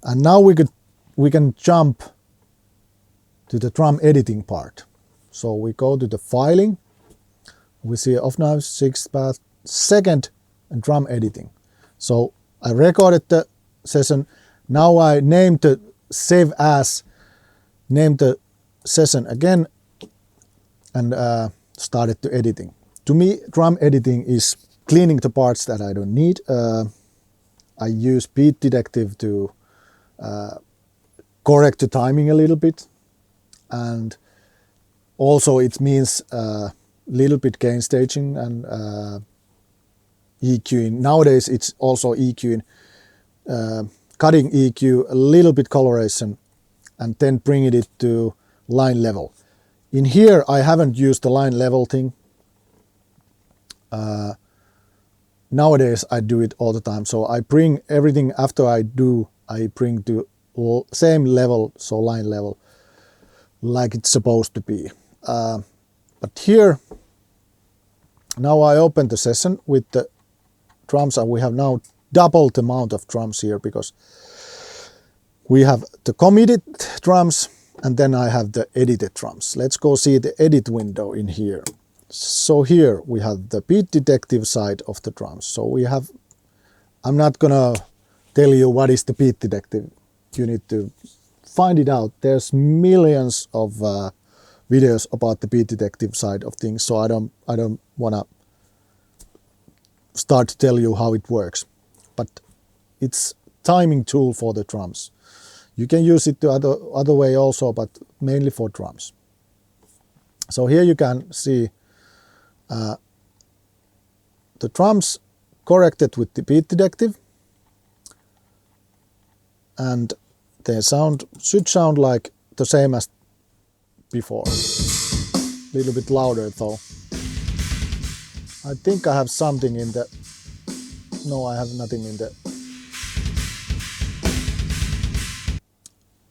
And now we can jump to the drum editing part. So we go to the filing, we see Offknives 6 Bathe second and drum editing. So I recorded the session. Now I named the save as, named the session again, and started the editing. To me, drum editing is cleaning the parts that I don't need. I use Beat Detective to correct the timing a little bit, and also it means little bit gain staging and EQing. Nowadays it's also EQing, cutting EQ, a little bit coloration, and then bringing it to line level. In here I haven't used the line level thing. Nowadays I do it all the time, so I bring everything after I bring to same level, so line level, like it's supposed to be. But here, now I open the session with the drums, and we have now doubled the amount of drums here, because we have the committed drums and then I have the edited drums. Let's go see the edit window in here. So here we have the Beat Detective side of the drums. So we have, I'm not gonna tell you what is the Beat Detective. You need to find it out. There's millions of videos about the Beat Detective side of things, so I don't wanna start to tell you how it works. But it's timing tool for the drums. You can use it the other way also, but mainly for drums. So here you can see the drums corrected with the Beat Detective, and they should sound like the same as before. A little bit louder though. I think I have something in the... No, I have nothing in the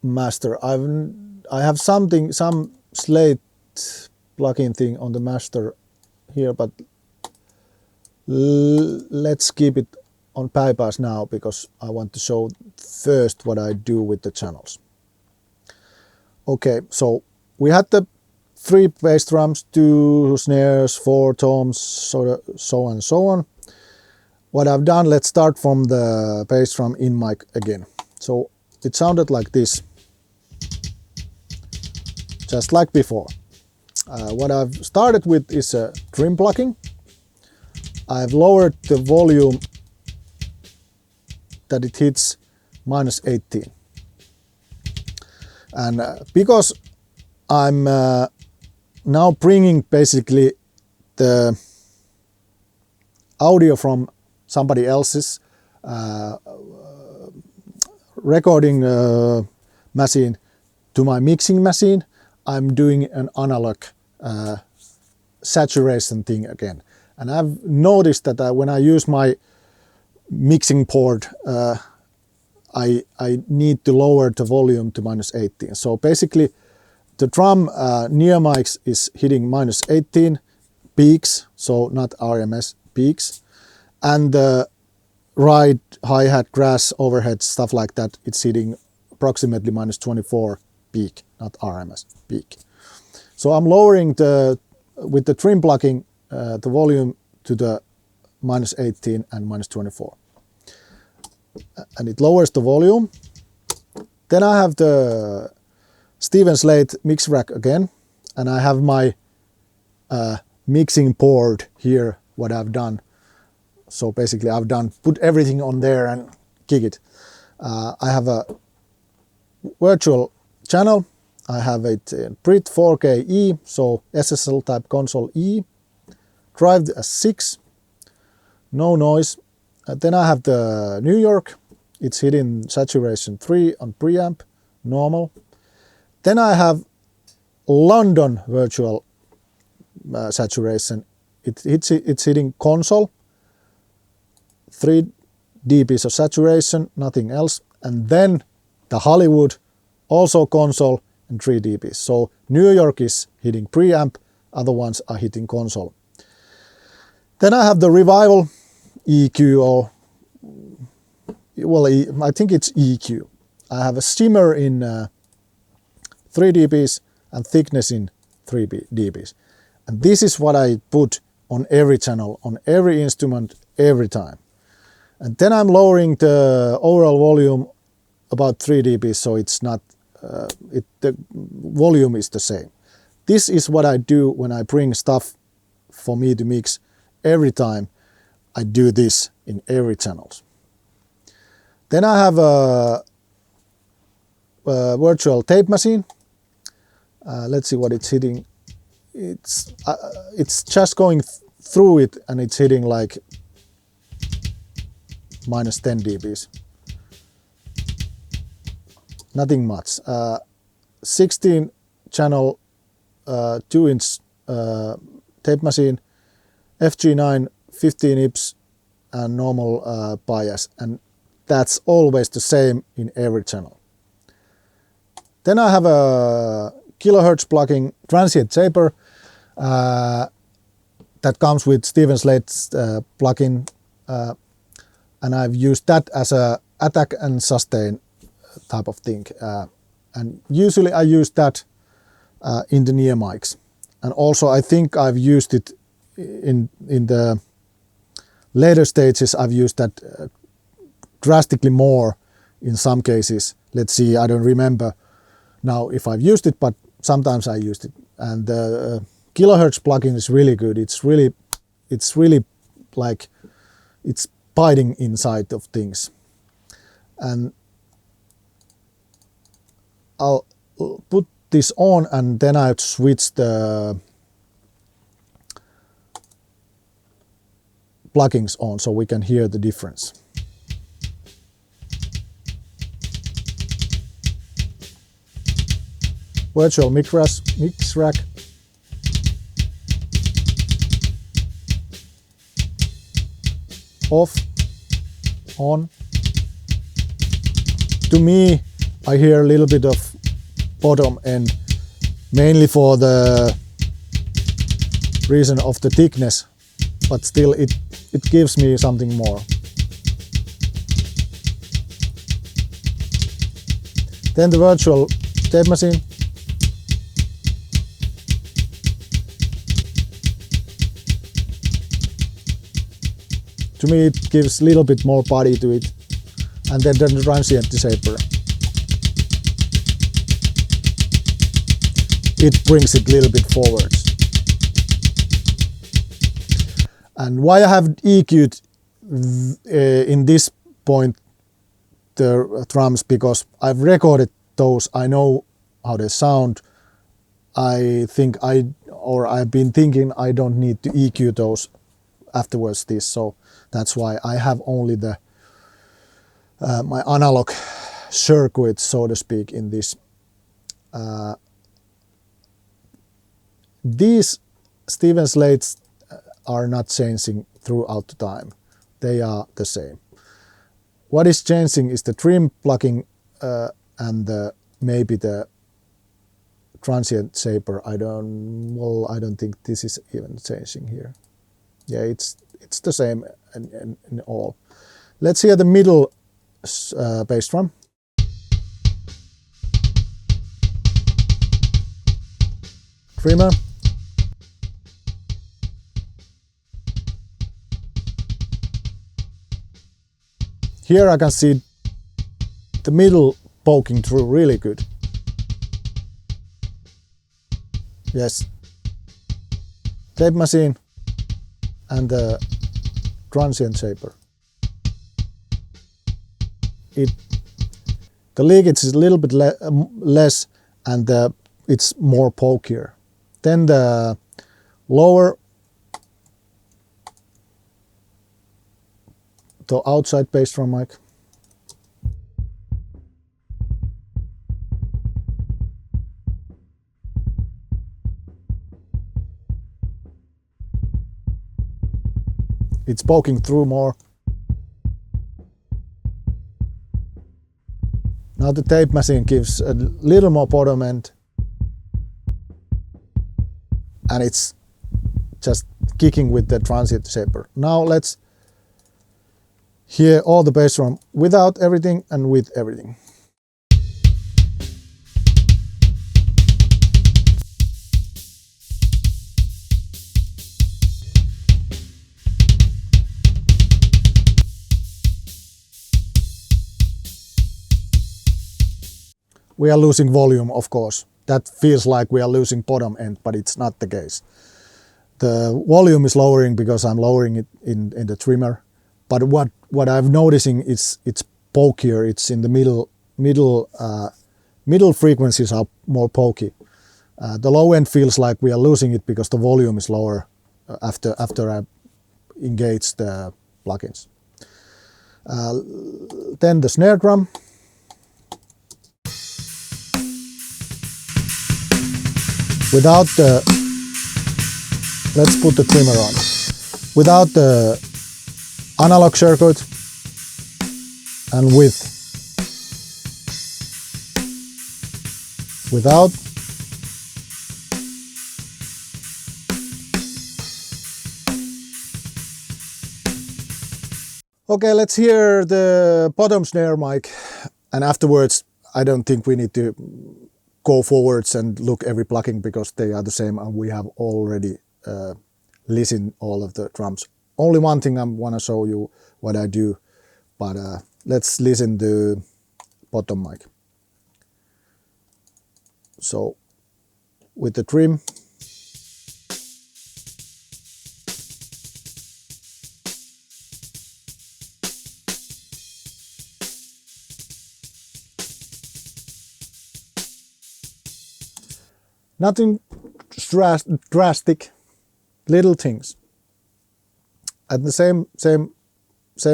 master. I have something, some slate plugin thing on the master here, but let's keep it on bypass now, because I want to show first what I do with the channels. Okay, so we had the 3 bass drums, 2 snares, 4 toms, so on and so on. What I've done, let's start from the bass drum in mic again. So it sounded like this, just like before. What I've started with is a trim plucking. I've lowered the volume that it hits -18. And because I'm now bringing basically the audio from somebody else's recording machine to my mixing machine, I'm doing an analog saturation thing again. And I've noticed that when I use my mixing port, I need to lower the volume to -18. So basically the drum near mics is hitting -18 peaks, so not RMS peaks. And the ride, hi-hat, crash, overhead, stuff like that, it's hitting approximately -24 peak, not RMS peak. So I'm lowering with the trim plucking, the volume to the -18 and -24. And it lowers the volume. Then I have the Steven Slate mix rack again, and I have my mixing board here, what I've done. So basically I've put everything on there and kick it. I have a virtual channel. I have it in Brit 4K E, so SSL type console E, drive as 6, no noise. Then I have the New York, it's hitting saturation 3 on preamp, normal. Then I have London virtual saturation, it's hitting console, 3 dBs of saturation, nothing else. And then the Hollywood, also console, and 3 dBs. So New York is hitting preamp, other ones are hitting console. Then I have the Revival EQ, or well, I think it's EQ. I have a shimmer in 3 dBs and thickness in 3 dBs. And this is what I put on every channel, on every instrument, every time. And then I'm lowering the overall volume about 3 dB, so it's not, the volume is the same. This is what I do when I bring stuff for me to mix. Every time I do this in every channel. Then I have a virtual tape machine. Let's see what it's hitting. It's just going through it and it's hitting like minus 10 dBs. Nothing much. 16 channel 2-inch tape machine, FG9 15 IPS and normal bias, and that's always the same in every channel. Then I have a kilohertz plugin transient shaper that comes with Steven Slate's plugin, and I've used that as a attack and sustain type of thing, and usually I use that in the near mics, and also I think I've used it in the later stages. I've used that drastically more in some cases. Let's see, I don't remember now if I've used it, but sometimes I used it. And the kilohertz plugin is really good. It's really like it's biting inside of things. And I'll put this on and then I switch the plugins on so we can hear the difference. Virtual mix rack. Off, on. To me, I hear a little bit of bottom end, mainly for the reason of the thickness, but still it gives me something more. Then the virtual tape machine. To me it gives a little bit more body to it. And then the transient shaper. It brings it a little bit forwards. And why I have EQ'd in this point the drums, because I've recorded those, I know how they sound. I've been thinking I don't need to EQ those afterwards this, so that's why I have only the my analog circuit, so to speak, in this. These Steven Slates are not changing throughout the time. They are the same. What is changing is the trim plugin and maybe the transient shaper. I don't think this is even changing here. Yeah, it's the same in all. Let's hear the middle bass drum. Trimmer. Here I can see the middle poking through really good. Yes. Tape machine and the transient shaper. The leakage is a little bit less and it's more pokier. Then the lower, the outside bass drum mic. It's poking through more. Now the tape machine gives a little more bottom end. And it's just kicking with the transient shaper. Now let's hear all the bass drum without everything and with everything. we are losing volume, of course. That feels like we are losing bottom end, but it's not the case. The volume is lowering because I'm lowering it in the trimmer. But what I'm noticing is it's pokier. It's in the middle frequencies are more pokey. The low end feels like we are losing it because the volume is lower after I engage the plugins. Then the snare drum. Without the, let's put the trimmer on. Without the analog circuit and without. Okay, let's hear the bottom snare mic, and afterwards I don't think we need to go forwards and look every plugin because they are the same and we have already listened all of the drums. Only one thing I want to show you what I do, but let's listen to bottom mic. So with the trim, nothing drastic, little things. At the same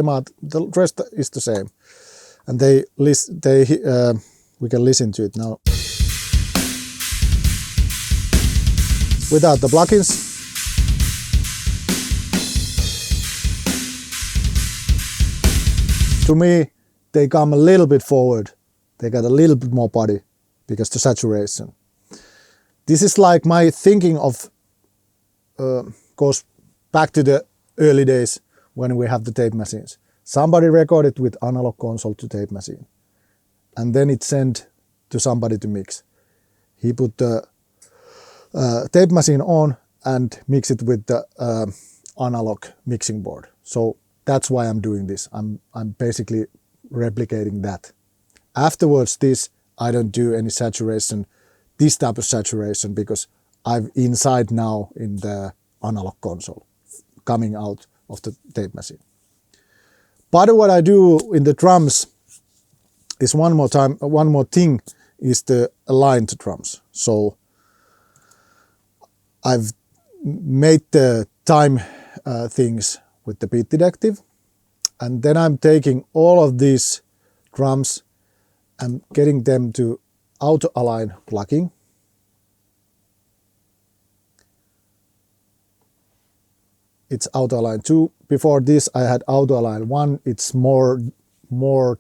art, the rest is the same, and we can listen to it now. Without the plugins, to me, they come a little bit forward. They got a little bit more body because the saturation. This is like my thinking of goes back to the early days when we have the tape machines. Somebody recorded with analog console to tape machine, and then it sent to somebody to mix. He put the tape machine on and mix it with the analog mixing board. So that's why I'm doing this. I'm basically replicating that. Afterwards, I don't do any saturation, this type of saturation, because I'm inside now in the analog console, coming out of the tape machine. But what I do in the drums is one more thing is to align the drums. So I've made the time things with the beat detective, and then I'm taking all of these drums and getting them to auto align plugin. It's auto align 2. Before this I had auto align 1. It's more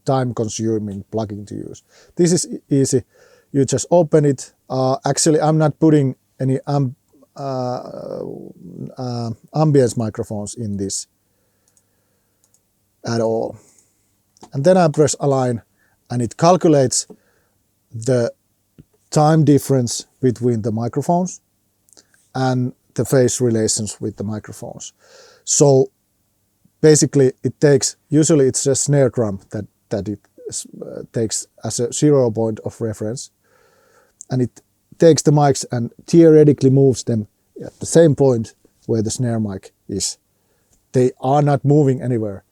time consuming plugin to use. This is easy. You just open it. Actually, I'm not putting any ambience microphones in this at all. And then I press align, and it calculates the time difference between the microphones and the phase relations with the microphones. So basically it takes, usually it's a snare drum that it takes as a 0 point of reference, and it takes the mics and theoretically moves them at the same point where the snare mic is. They are not moving anywhere,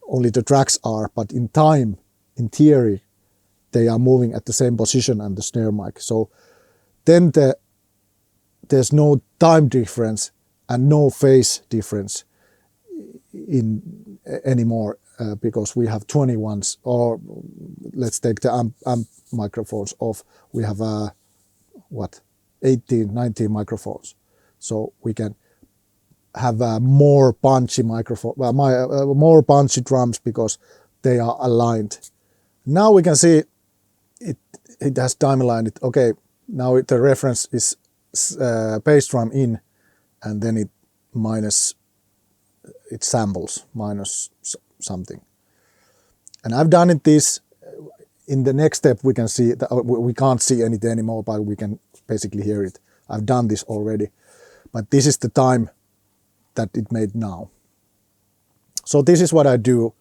only the tracks are, but in time, in theory, they are moving at the same position and the snare mic. So then there's no time difference and no phase difference in anymore because we have 21s, or let's take the amp microphones off. We have 18, 19 microphones. So we can have more punchy microphone, more punchy drums because they are aligned. Now we can see it has time aligned it. Okay, now the reference is bass drum in, and then it samples minus something. And I've done it this. In the next step we can see that we can't see anything anymore, but we can basically hear it. I've done this already, but this is the time that it made now. So this is what I do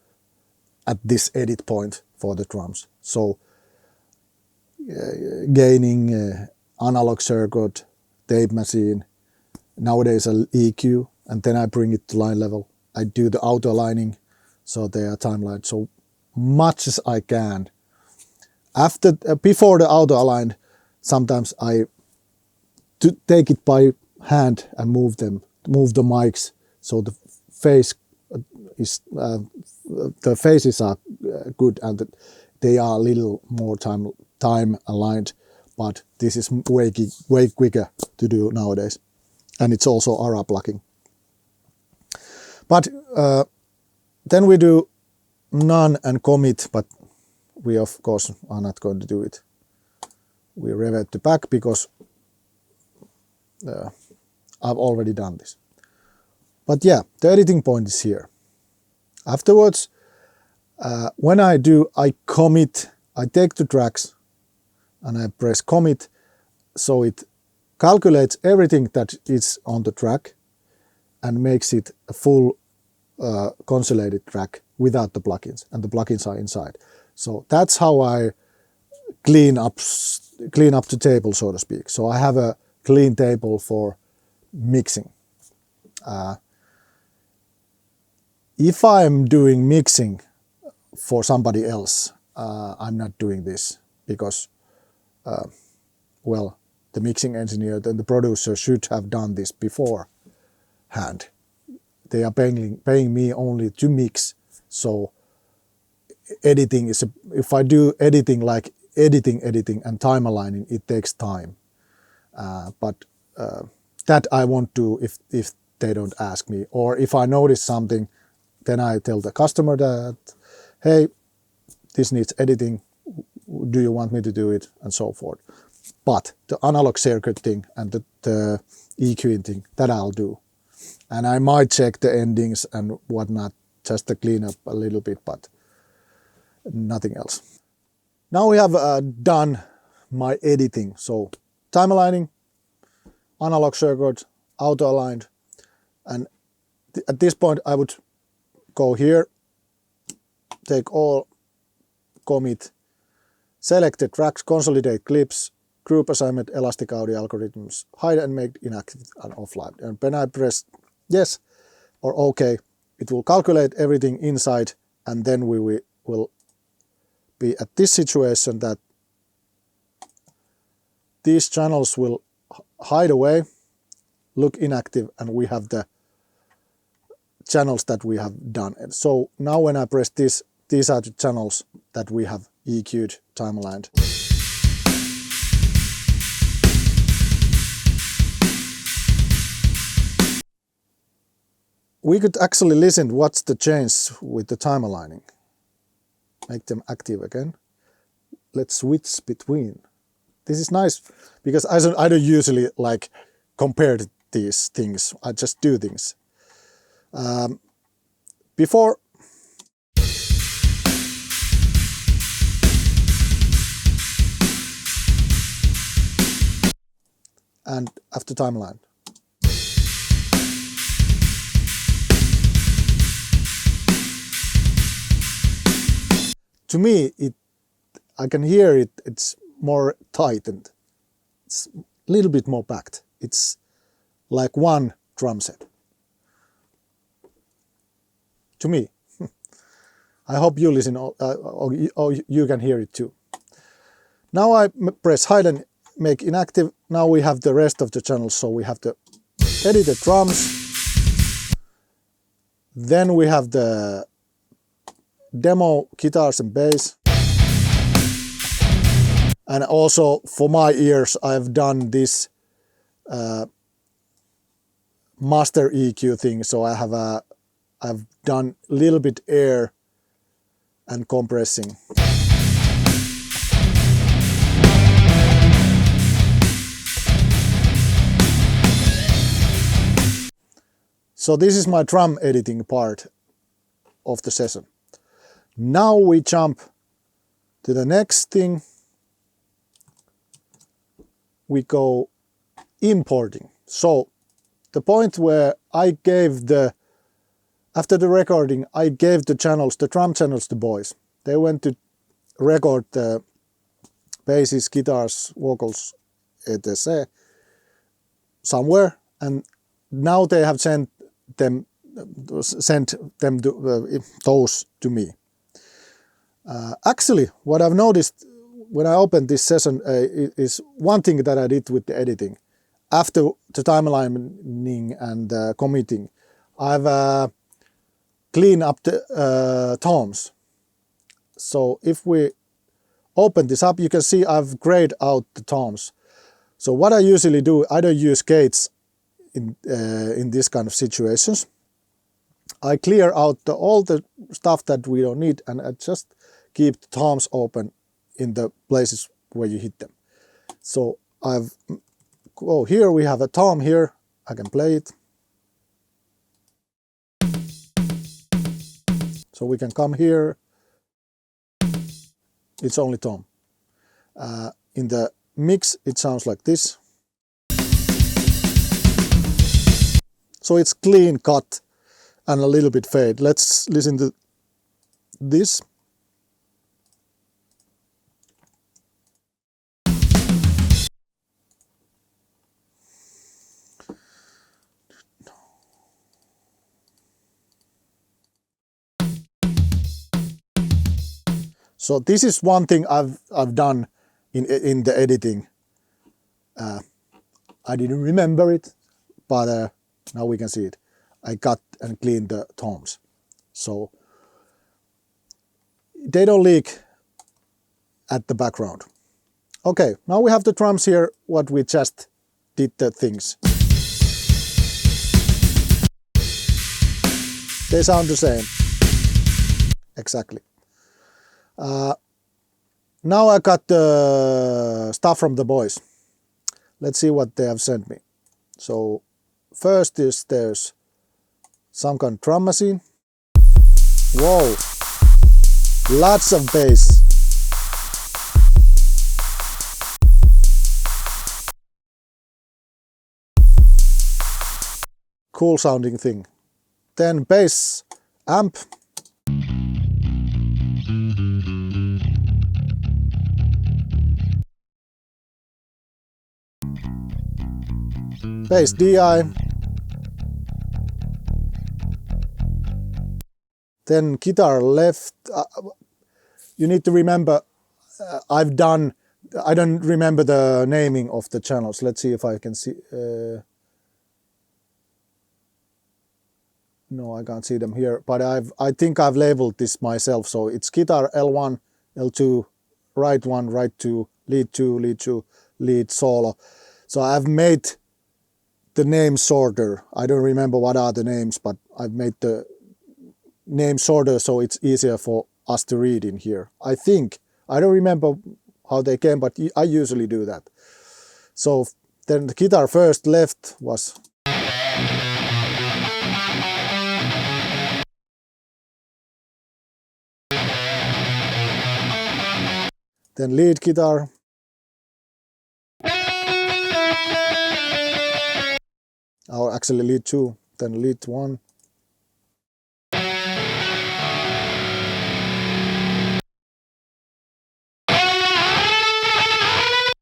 at this edit point for the drums. So gaining, analog circuit, tape machine, nowadays an EQ, and then I bring it to line level. I do the auto aligning, so they are timelined so much as I can. Before the auto aligned, sometimes I take it by hand and move the mics, so the faces are good and they are a little more time aligned, but this is way quicker to do nowadays, and it's also ARA plugging. But then we do none and commit, but we of course are not going to do it. We revert to back because I've already done this. But yeah, the editing point is here. Afterwards, when I commit, I take the tracks and I press commit, so it calculates everything that is on the track and makes it a full consolidated track without the plugins, and the plugins are inside. So that's how I clean up the table, so to speak. So I have a clean table for mixing. If I'm doing mixing for somebody else, I'm not doing this because, well, the mixing engineer and the producer should have done this beforehand. They are paying me only to mix, so editing is if I do editing like editing and time aligning, it takes time. But that I won't do if they don't ask me, or if I notice something, then I tell the customer that, hey, this needs editing, do you want me to do it, and so forth. But the analog circuit thing and the EQing thing, that I'll do. And I might check the endings and whatnot, just to clean up a little bit, but nothing else. Now we have done my editing. So time aligning, analog circuit, auto aligned, and at this point I would go here, take all, commit, select the tracks, consolidate clips, group assignment, elastic audio algorithms, hide and make inactive and offline. And when I press yes or OK, it will calculate everything inside, and then we will be at this situation that these channels will hide away, look inactive, and we have the channels that we have done. And so now when I press this, these are the channels that we have EQ'd, time aligned. We could actually listen what's the change with the time aligning. Make them active again. Let's switch between. This is nice because I don't usually like compare these things. I just do things. Before and after timeline. To me, I can hear it. It's more tightened. It's a little bit more packed. It's like one drum set. To me. I hope you listen or you can hear it too. Now I press hide and make inactive. Now we have the rest of the channels, so we have to edit the drums. Then we have the demo guitars and bass. And also for my ears, I've done this master EQ thing. So I've done a little bit air and compressing. So this is my drum editing part of the session. Now we jump to the next thing. We go importing. So the point where I gave after the recording, I gave the channels, the drum channels to boys. They went to record the basses, guitars, vocals, etc. somewhere, and now they have sent them those to me. Actually, what I've noticed when I opened this session is one thing that I did with the editing. After the timelining and committing, I've cleaned up the tones. So if we open this up, you can see I've grayed out the tones. So what I usually do, I don't use gates in this kind of situations. I clear out all the stuff that we don't need, and I just keep the toms open in the places where you hit them. So here we have a tom here. I can play it. So we can come here. It's only tom. In the mix, it sounds like this. So it's clean cut and a little bit fade. Let's listen to this. So this is one thing I've done in the editing. I didn't remember it, but now we can see it. I cut and cleaned the toms, so they don't leak at the background. Okay, now we have the drums here, what we just did the things. They sound the same. Exactly. Now I got the stuff from the boys. Let's see what they have sent me. So first there's some kind of drum machine. Whoa, lots of bass. Cool sounding thing. Then bass amp. Bass DI. Then guitar left. You need to remember, I don't remember the naming of the channels. Let's see if I can see. No, I can't see them here, but I think I've labeled this myself. So it's guitar L1, L2, right 1, right 2, lead 2, lead 2, lead solo. So I've made the name shorter. I don't remember what are the names, but I've made the name shorter so it's easier for us to read in here. I think. I don't remember how they came, but I usually do that. So then the guitar first left was. Then lead guitar. Or actually lead 2, then lead 1.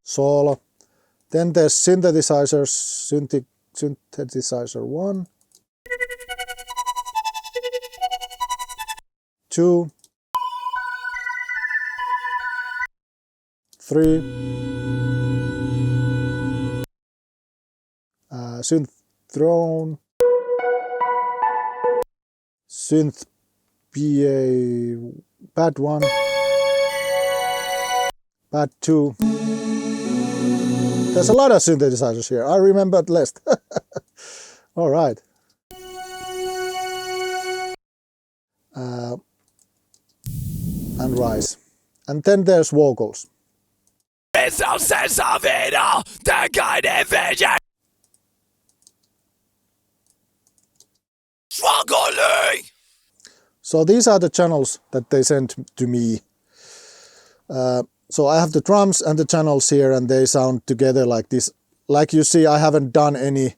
Solo. Then there's synthesizers, synthesizer 1, 2, 3, synth drone, synth PA, pad 1, pad 2. There's a lot of synthesizers here. I remembered less. All right. And rise. And then there's vocals. So these are the channels that they sent to me. So I have the drums and the channels here, and they sound together like this. Like you see, I haven't done any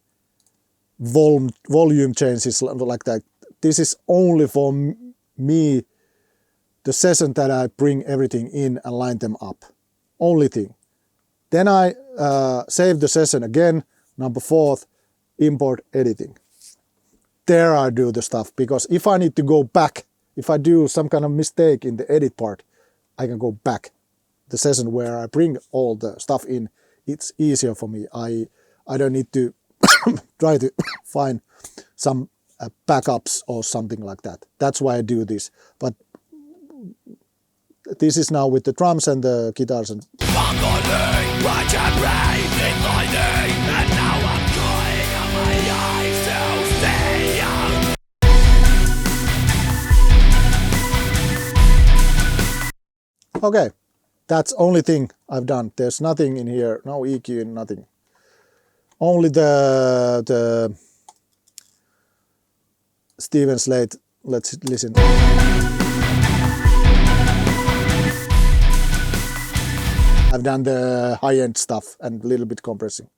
volume changes like that. This is only for me, the session that I bring everything in and line them up. only thing. Then I save the session again. Number 4, import editing. There I do the stuff, because if I need to go back, if I do some kind of mistake in the edit part, I can go back. The session where I bring all the stuff in, it's easier for me. I don't need to try to find some backups or something like that. That's why I do this. But this is now with the drums and the guitars. And okay, that's only thing I've done. There's nothing in here, no EQ, nothing. Only the Steven Slate. Let's listen. I've done the high-end stuff and a little bit compressing.